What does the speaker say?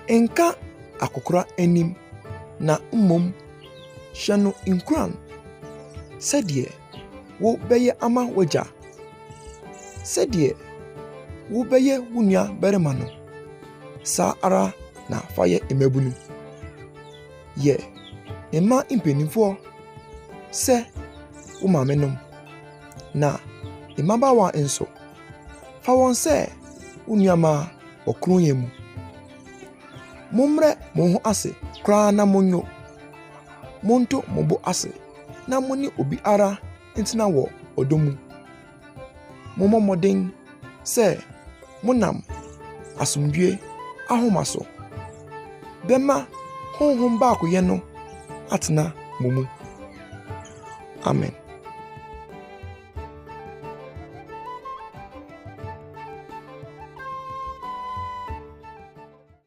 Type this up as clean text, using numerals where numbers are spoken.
Enka akokora anim na mmom hwɛ no nkuran sɛdeɛ wo bɛyɛ ama wagya sɛdeɛ wo bɛyɛ wo nua barima no saa ara na fa yɛ mmabunu yɛ mma mpanimfoɔ sɛ wo maamenom na mmabaawa nso fa wɔn sɛ wo nuamaa ɔkronya mu. Mommrɛ mo ho ase koraa na monyo. Monto mo bo ase na mone obi ara ntena wɔ ɔdɔ mu. Mommɔ mmɔden sɛ monam asomdwie ahoma so. Bɛma honhom baakoyɛ no atena mo mu. Amen.